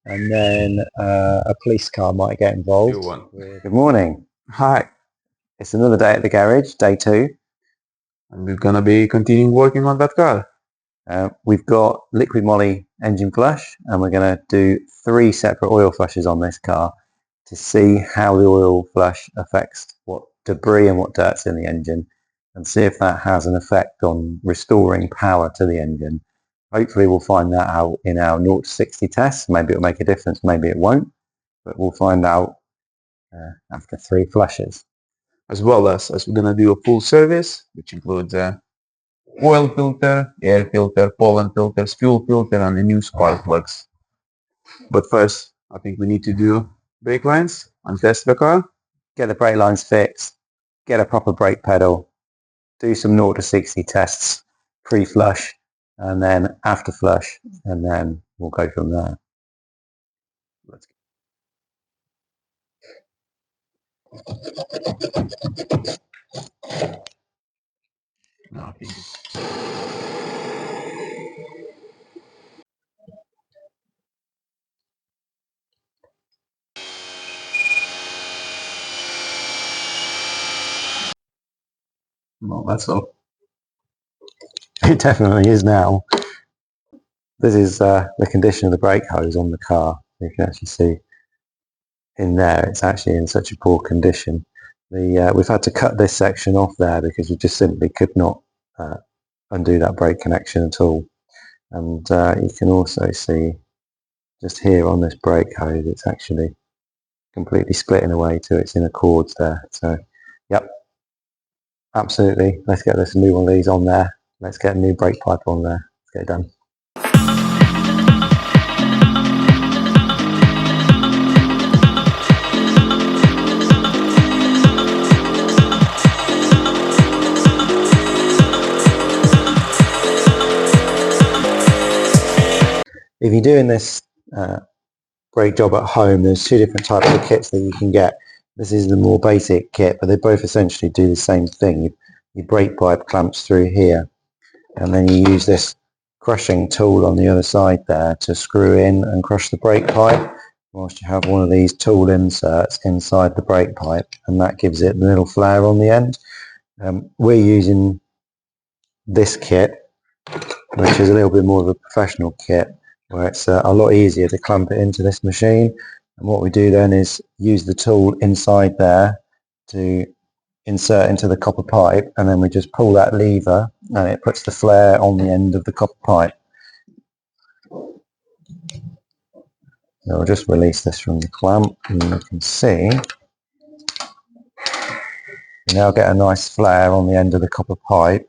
and then a police car might get involved. Good morning. Hi, It's another day at the garage, day 2. and we're gonna be continuing working on that car. We've got liquid moly engine flush, and we're going to do 3 separate oil flushes on this car to see how the oil flush affects what debris and what dirt's in the engine, and see if that has an effect on restoring power to the engine. Hopefully we'll find that out in our 0 to 60 tests. Maybe it'll make a difference, maybe it won't, but we'll find out after 3 flushes. As well as we're gonna do a full service, which includes oil filter, air filter, pollen filters, fuel filter, and the new spark plugs. But first, I think we need to do brake lines and test the car. Get the brake lines fixed, get a proper brake pedal, do some 0 to 60 tests, pre-flush, and then after flush, and then we'll go from there. Let's go. No, I think no, that's all. It definitely is now. This is the condition of the brake hose on the car. You can actually see in there it's actually in such a poor condition. We've had to cut this section off there because we just simply could not undo that brake connection at all. And you can also see just here on this brake hose it's actually completely splitting away to its inner cords there. So yep, absolutely, let's get this new one of these on there. Let's get a new brake pipe on there. Let's get it done. If you're doing this brake job at home, there's 2 different types of kits that you can get. This is the more basic kit, but they both essentially do the same thing. Your brake pipe clamps through here, and then you use this crushing tool on the other side there to screw in and crush the brake pipe, whilst you have one of these tool inserts inside the brake pipe, and that gives it the little flare on the end. We're using this kit, which is a little bit more of a professional kit, where it's a lot easier to clamp it into this machine. And what we do then is use the tool inside there to insert into the copper pipe, and then we just pull that lever and it puts the flare on the end of the copper pipe. So I'll just release this from the clamp, and you can see you now get a nice flare on the end of the copper pipe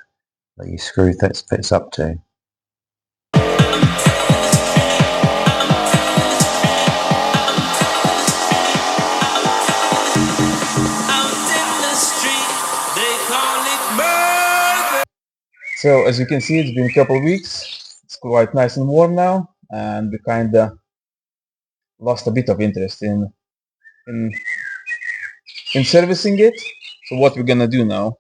that you screw this bits up to. So as you can see, it's been a couple of weeks. It's quite nice and warm now, and we kinda lost a bit of interest in servicing it. So what we're gonna do now?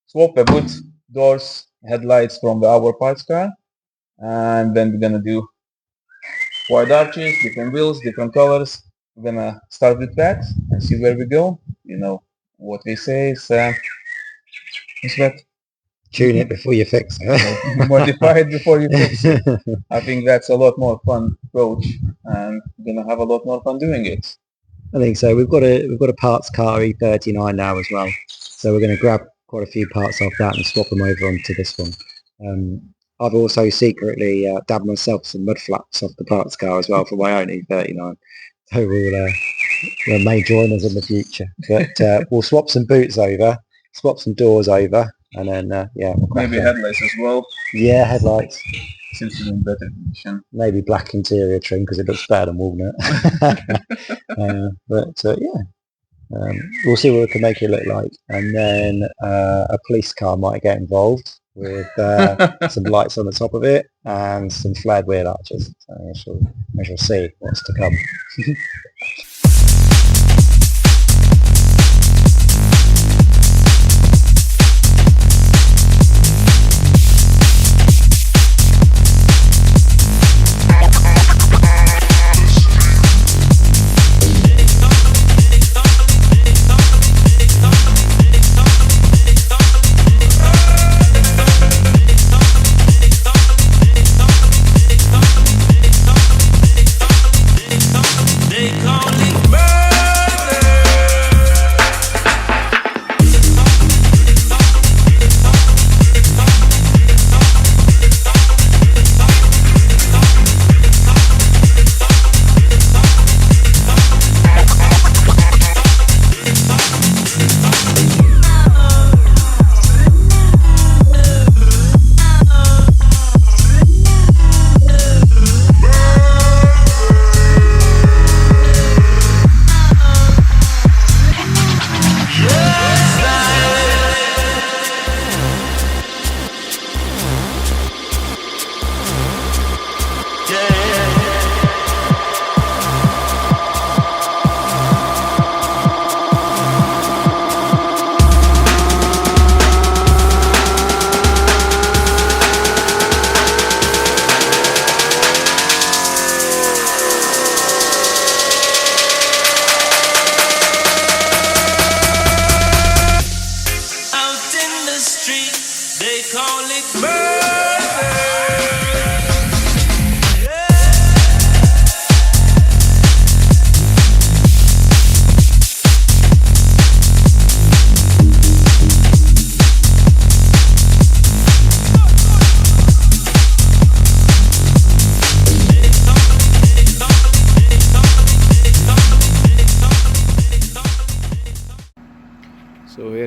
Swap a boot, doors, headlights from our parts car, and then we're gonna do wide arches, different wheels, different colors. We're gonna start with that and see where we go. You know what we say is that Tune it before you fix it. modify it before you fix it. I think that's a lot more fun approach, and we're gonna have a lot more fun doing it. I think so. We've got a parts car e39 now as well, so we're going to grab quite a few parts off that and swap them over onto this one. I've also secretly dabbed myself some mud flaps off the parts car as well for my own e39. So we may join us in the future. But we'll swap some boots over, swap some doors over, and then yeah, we'll Maybe headlights as well. Yeah, headlights. Seems to be in better condition. Maybe black interior trim because it looks better than walnut. Yeah, we'll see what we can make it look like. And then a police car might get involved with some lights on the top of it and some flared wheel arches. So we shall see what's to come.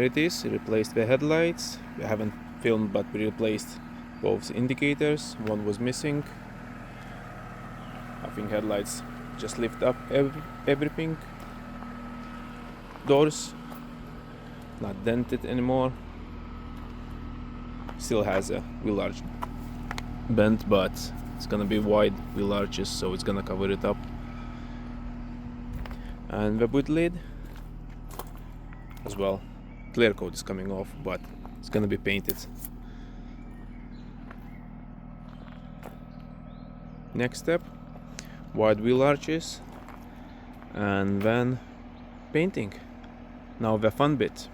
it is. Replaced the headlights. We haven't filmed, but we replaced both indicators. One was missing. I think headlights just lift up everything. Doors not dented anymore. Still has a wheel arch bent, but it's gonna be wide wheel arches, so it's gonna cover it up. And the boot lid as well. Clear coat is coming off, but it's gonna be painted. Next step, wide wheel arches, and then painting. Now the fun bit.